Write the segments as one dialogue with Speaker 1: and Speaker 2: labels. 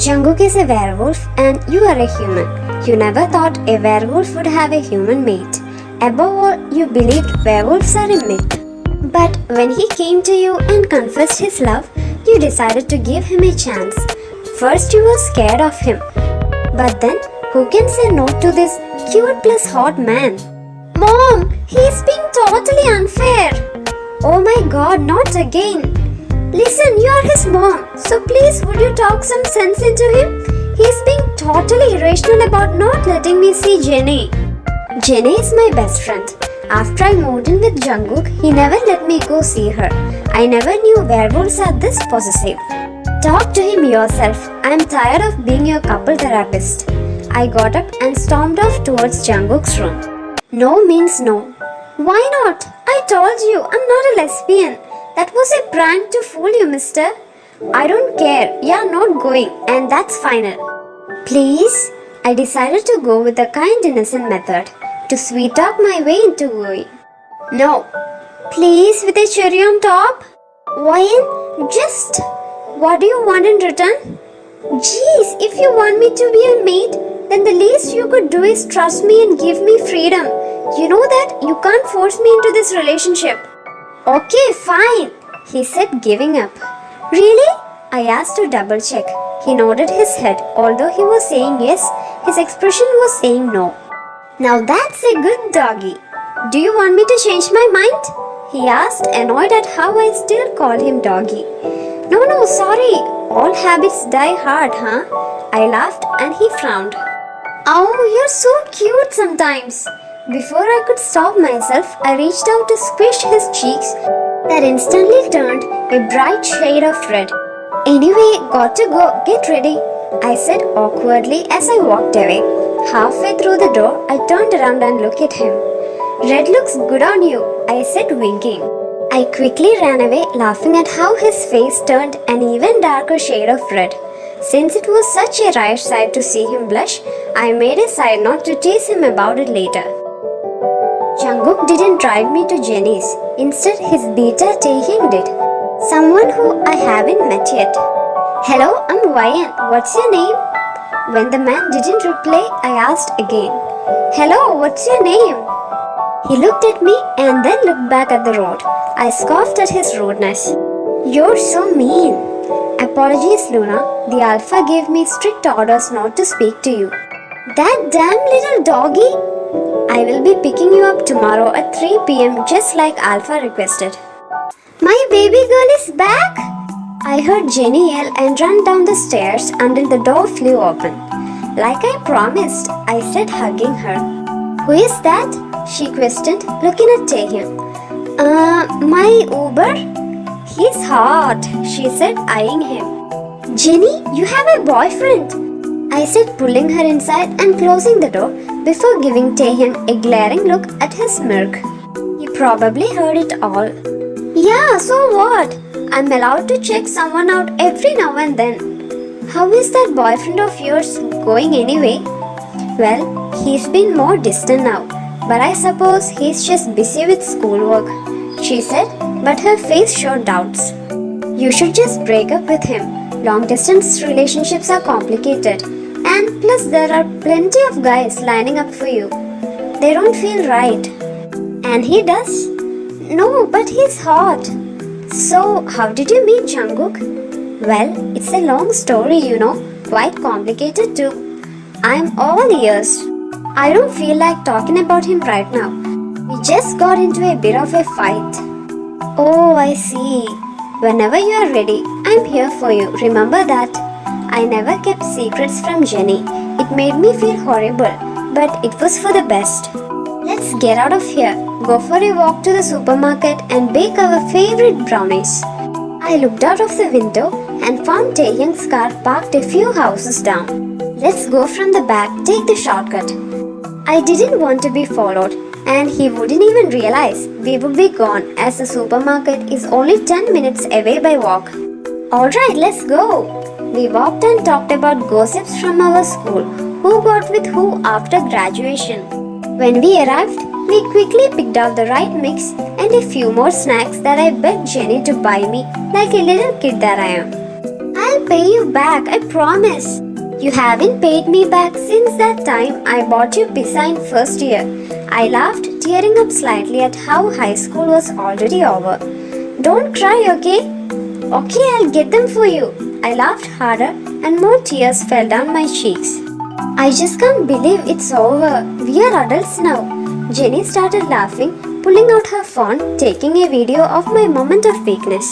Speaker 1: Jungkook is a werewolf and you are a human. You never thought a werewolf would have a human mate. Above all, you believed werewolves are a myth. But when he came to you and confessed his love, you decided to give him a chance. First you were scared of him. But then, who can say no to this cute plus hot man? Mom, he's being totally unfair. Oh my god, not again. Listen, you are his mom, so please would you talk some sense into him? He's being totally irrational about not letting me see Jenny. Jenny is my best friend. After I moved in with Jungkook, he never let me go see her. I never knew werewolves are this possessive. Talk to him yourself. I am tired of being your couple therapist. I got up and stormed off towards Jungkook's room. No means no. Why not? I told you, I'm not a lesbian. That was a prank to fool you, mister. I don't care. You're not going, and that's final. Please? I decided to go with the kind innocent method to sweet talk my way into going. No. Please, with a cherry on top? Why? Just what do you want in return? Jeez, if you want me to be a mate, then the least you could do is trust me and give me freedom. You know that you can't force me into this relationship. Okay, fine, he said, giving up. Really? I asked to double check. He nodded his head. Although he was saying yes, his expression was saying no. Now that's a good doggy. Do you want me to change my mind? He asked, annoyed at how I still called him doggy. No, sorry. All habits die hard, huh? I laughed and he frowned. Oh, you're so cute sometimes. Before I could stop myself, I reached out to squish his cheeks that instantly turned a bright shade of red. Anyway, got to go, get ready, I said awkwardly as I walked away. Halfway through the door, I turned around and looked at him. Red looks good on you, I said, winking. I quickly ran away, laughing at how his face turned an even darker shade of red. Since it was such a rare sight to see him blush, I made a side note to tease him about it later. Jungkook didn't drive me to Jenny's. Instead, his beta Taehyung did. Someone who I haven't met yet. Hello, I'm Ryan. What's your name? When the man didn't reply, I asked again. Hello, what's your name? He looked at me and then looked back at the road. I scoffed at his rudeness. You're so mean. Apologies, Luna. The Alpha gave me strict orders not to speak to you. That damn little doggy! I will be picking you up tomorrow at 3 p.m. just like Alpha requested. My baby girl is back! I heard Jenny yell and ran down the stairs until the door flew open. Like I promised, I said, hugging her. Who is that? She questioned, looking at Taehyung. My Uber? He's hot, she said, eyeing him. Jenny, you have a boyfriend! I said, pulling her inside and closing the door before giving Taehyung a glaring look at his smirk. He probably heard it all. Yeah, so what? I'm allowed to check someone out every now and then. How is that boyfriend of yours going anyway? Well, he's been more distant now, but I suppose he's just busy with schoolwork, she said, but her face showed doubts. You should just break up with him. Long distance relationships are complicated. And plus there are plenty of guys lining up for you. They don't feel right. And he does? No, but he's hot. So, how did you meet Jungkook? Well, it's a long story, you know. Quite complicated too. I'm all ears. I don't feel like talking about him right now. We just got into a bit of a fight. Oh, I see. Whenever you are ready, I'm here for you. Remember that. I never kept secrets from Jenny. It made me feel horrible, but it was for the best. Let's get out of here, go for a walk to the supermarket and bake our favorite brownies. I looked out of the window and found Taehyung's car parked a few houses down. Let's go from the back, take the shortcut. I didn't want to be followed. and he wouldn't even realize we would be gone as the supermarket is only 10 minutes away by walk. Alright, let's go! We walked and talked about gossips from our school, who got with who after graduation. When we arrived, we quickly picked out the right mix and a few more snacks that I begged Jenny to buy me like a little kid that I am. I'll pay you back, I promise. You haven't paid me back since that time I bought you pizza in first year. I laughed, tearing up slightly at how high school was already over. Don't cry, okay? Okay, I'll get them for you. I laughed harder and more tears fell down my cheeks. I just can't believe it's over. We are adults now. Jenny started laughing, pulling out her phone, taking a video of my moment of weakness.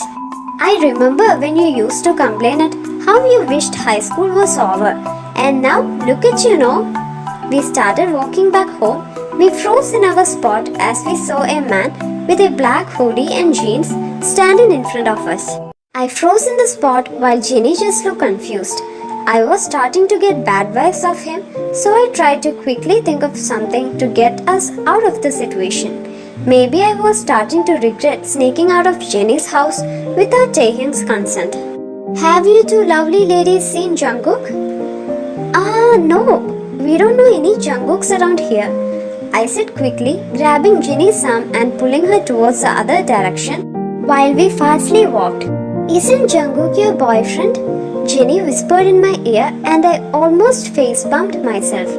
Speaker 1: I remember when you used to complain at how you wished high school was over. And now, look at you now. We started walking back home. We froze in our spot as we saw a man with a black hoodie and jeans standing in front of us. I froze in the spot while Jenny just looked confused. I was starting to get bad vibes of him, so I tried to quickly think of something to get us out of the situation. Maybe I was starting to regret sneaking out of Jenny's house without Taehyung's consent. Have you two lovely ladies seen Jungkook? No. We don't know any Jungkooks around here. I said quickly, grabbing Jenny's arm and pulling her towards the other direction while we fastly walked. Isn't Jungkook your boyfriend? Jenny whispered in my ear and I almost face-bumped myself.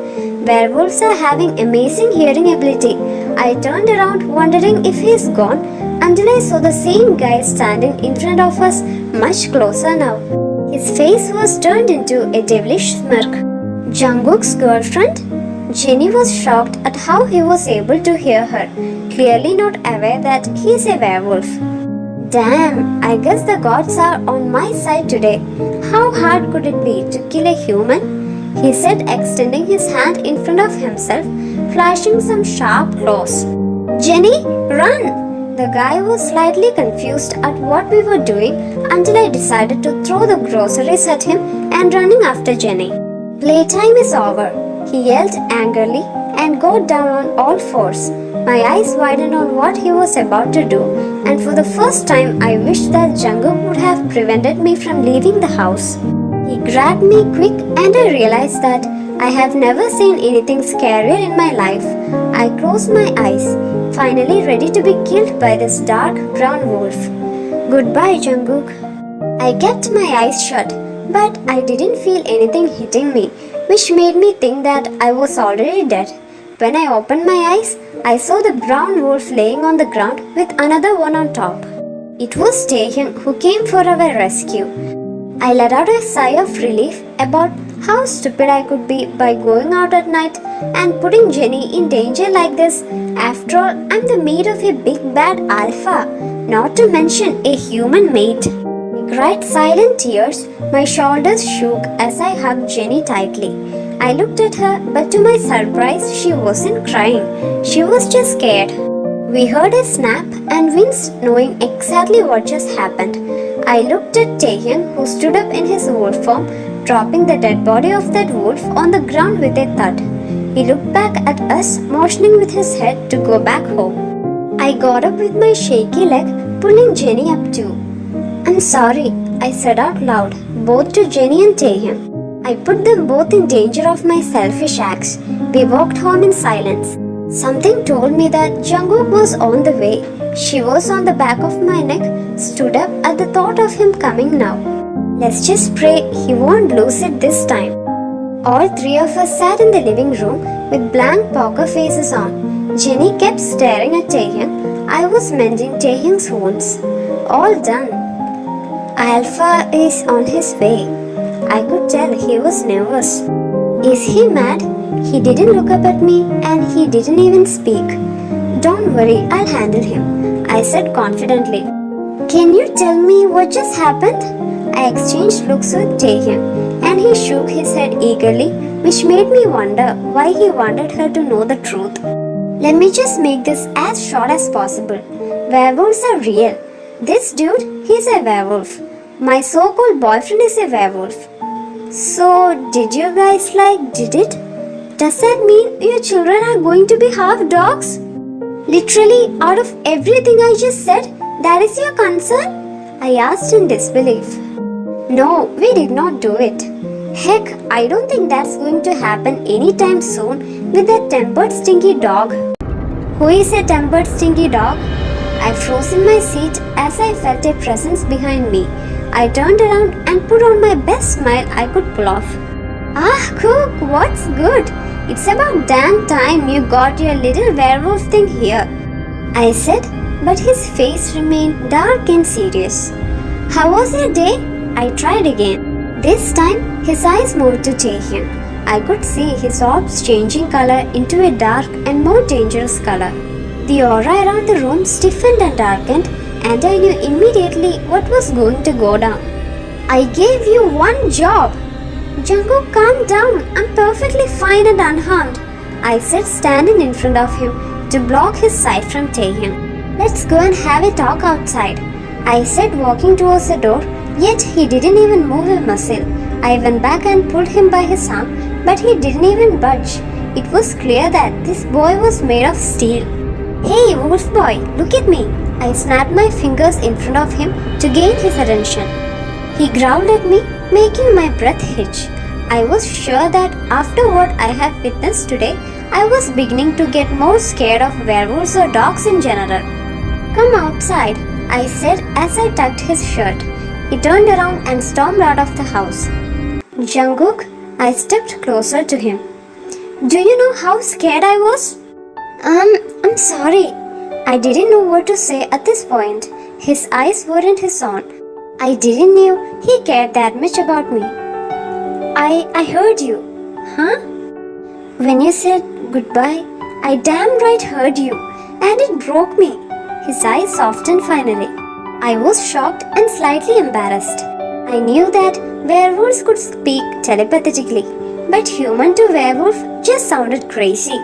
Speaker 1: Werewolves are having amazing hearing ability. I turned around wondering if he's gone until I saw the same guy standing in front of us much closer now. His face was turned into a devilish smirk. Jungkook's girlfriend? Jenny was shocked at how he was able to hear her, clearly not aware that he's a werewolf. Damn, I guess the gods are on my side today. How hard could it be to kill a human? He said, extending his hand in front of himself, flashing some sharp claws. Jenny, run! The guy was slightly confused at what we were doing until I decided to throw the groceries at him and running after Jenny. Playtime is over, he yelled angrily and got down on all fours. My eyes widened on what he was about to do, and for the first time I wished that Jungkook would have prevented me from leaving the house. He grabbed me quick and I realized that I have never seen anything scarier in my life. I closed my eyes, finally ready to be killed by this dark brown wolf. Goodbye, Jungkook. I kept my eyes shut, but I didn't feel anything hitting me, which made me think that I was already dead. When I opened my eyes, I saw the brown wolf laying on the ground with another one on top. It was Taehyung who came for our rescue. I let out a sigh of relief about how stupid I could be by going out at night and putting Jenny in danger like this. After all, I'm the mate of a big bad alpha, not to mention a human mate. I cried silent tears. My shoulders shook as I hugged Jenny tightly. I looked at her, but to my surprise, she wasn't crying. She was just scared. We heard a snap and winced, knowing exactly what just happened. I looked at Taehyung, who stood up in his wolf form, dropping the dead body of that wolf on the ground with a thud. He looked back at us, motioning with his head to go back home. I got up with my shaky leg, pulling Jenny up too. I'm sorry, I said out loud, both to Jenny and Taehyung. I put them both in danger of my selfish acts. We walked home in silence. Something told me that Jungkook was on the way. She was on the back of my neck, stood up at the thought of him coming now. Let's just pray he won't lose it this time. All three of us sat in the living room with blank poker faces on. Jenny kept staring at Taehyung. I was mending Taehyung's wounds. All done. Alpha is on his way. I could tell he was nervous. Is he mad? He didn't look up at me and he didn't even speak. Don't worry, I'll handle him, I said confidently. Can you tell me what just happened? I exchanged looks with Taehyung and he shook his head eagerly, which made me wonder why he wanted her to know the truth. Let me just make this as short as possible. Werewolves are real. This dude, he's a werewolf. My so-called boyfriend is a werewolf. So, did you guys did it? Does that mean your children are going to be half dogs? Literally, out of everything I just said, that is your concern? I asked in disbelief. No, we did not do it. Heck, I don't think that's going to happen anytime soon with that tempered stinky dog. Who is a tempered stinky dog? I froze in my seat as I felt a presence behind me. I turned around and put on my best smile I could pull off. Ah, Cook, what's good? It's about damn time you got your little werewolf thing here, I said, but his face remained dark and serious. How was your day? I tried again. This time, his eyes moved to Taehyun. I could see his orbs changing color into a dark and more dangerous color. The aura around the room stiffened and darkened, and I knew immediately what was going to go down. I gave you one job. Jungkook, calm down. I'm perfectly fine and unharmed, I said, standing in front of him to block his sight from Taehyun. Let's go and have a talk outside, I said, walking towards the door, yet he didn't even move a muscle. I went back and pulled him by his arm, but he didn't even budge. It was clear that this boy was made of steel. Hey, wolf boy, look at me. I snapped my fingers in front of him to gain his attention. He growled at me, making my breath hitch. I was sure that after what I have witnessed today, I was beginning to get more scared of werewolves or dogs in general. Come outside, I said as I tugged his shirt. He turned around and stormed out of the house. Jungkook, I stepped closer to him. Do you know how scared I was? I'm sorry. I didn't know what to say at this point. His eyes weren't his own. I didn't know he cared that much about me. I heard you. Huh? When you said goodbye, I damn right heard you, and it broke me. His eyes softened finally. I was shocked and slightly embarrassed. I knew that werewolves could speak telepathically, but human to werewolf just sounded crazy.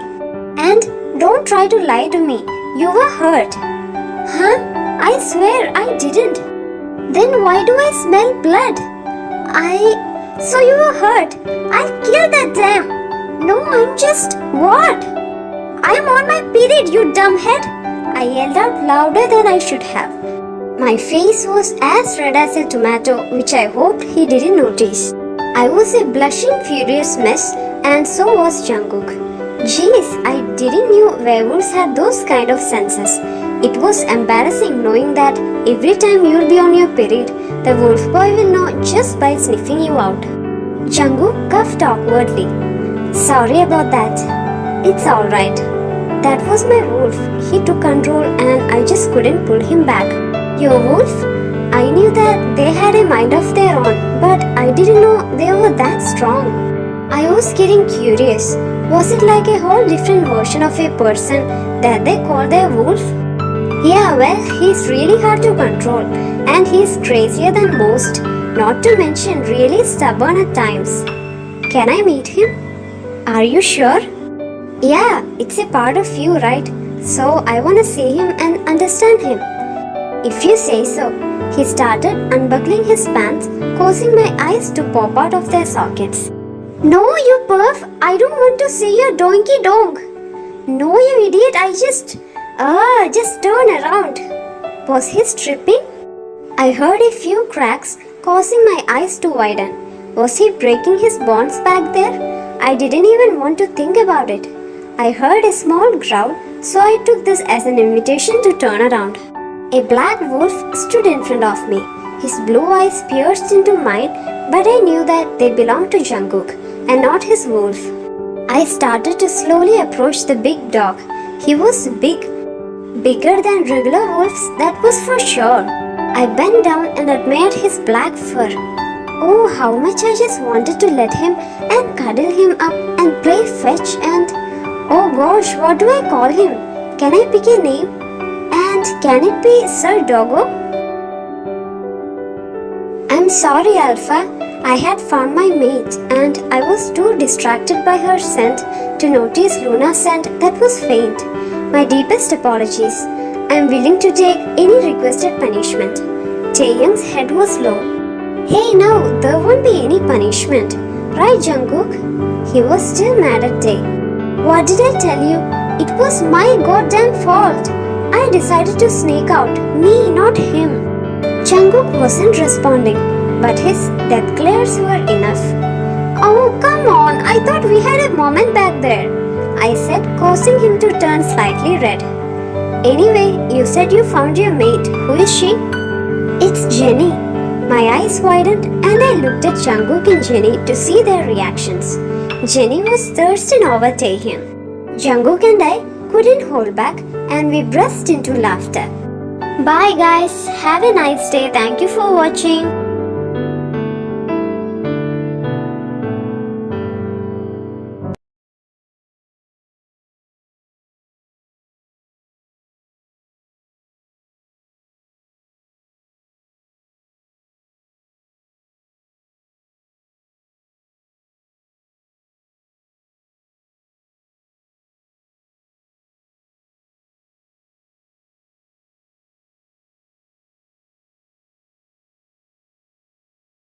Speaker 1: And don't try to lie to me. You were hurt. Huh? I swear I didn't. Then why do I smell blood? So you were hurt. I'll kill that damn. No, I'm just... What? I'm on my period, you dumbhead. I yelled out louder than I should have. My face was as red as a tomato, which I hoped he didn't notice. I was a blushing, furious mess, and so was Jungkook. Jeez, I didn't know werewolves had those kind of senses. It was embarrassing knowing that every time you'll be on your period, the wolf boy will know just by sniffing you out. Jungkook coughed awkwardly. Sorry about that. It's alright. That was my wolf. He took control and I just couldn't pull him back. Your wolf? I knew that they had a mind of their own, but I didn't know they were that strong. I was getting curious. Was it like a whole different version of a person that they call their wolf? Yeah, well, he's really hard to control, and he's crazier than most, not to mention really stubborn at times. Can I meet him? Are you sure? Yeah, it's a part of you, right? So I want to see him and understand him. If you say so. He started unbuckling his pants, causing my eyes to pop out of their sockets. No, you perv! I don't want to see your donkey donk! No, you idiot, just turn around. Was he stripping? I heard a few cracks, causing my eyes to widen. Was he breaking his bonds back there? I didn't even want to think about it. I heard a small growl, so I took this as an invitation to turn around. A black wolf stood in front of me. His blue eyes pierced into mine, but I knew that they belonged to Jungkook and not his wolf. I started to slowly approach the big dog. He was big, bigger than regular wolves, that was for sure. I bent down and admired his black fur. Oh, how much I just wanted to let him and cuddle him up and play fetch and... Oh gosh, what do I call him? Can I pick a name? And can it be Sir Doggo? I'm sorry, Alpha. I had found my mate and I was too distracted by her scent to notice Luna's scent that was faint. My deepest apologies. I'm willing to take any requested punishment. Taehyung's head was low. Hey, no, there won't be any punishment. Right, Jungkook? He was still mad at Tae. What did I tell you? It was my goddamn fault. I decided to sneak out. Me, not him. Jungkook wasn't responding, but his death glares were enough. Oh, come on. I thought we had a moment back there, I said, causing him to turn slightly red. Anyway, you said you found your mate. Who is she? It's Jenny. My eyes widened and I looked at Jungkook and Jenny to see their reactions. Jenny was thirsty to overtake him. Jungkook and I couldn't hold back and we burst into laughter. Bye guys. Have a nice day. Thank you for watching.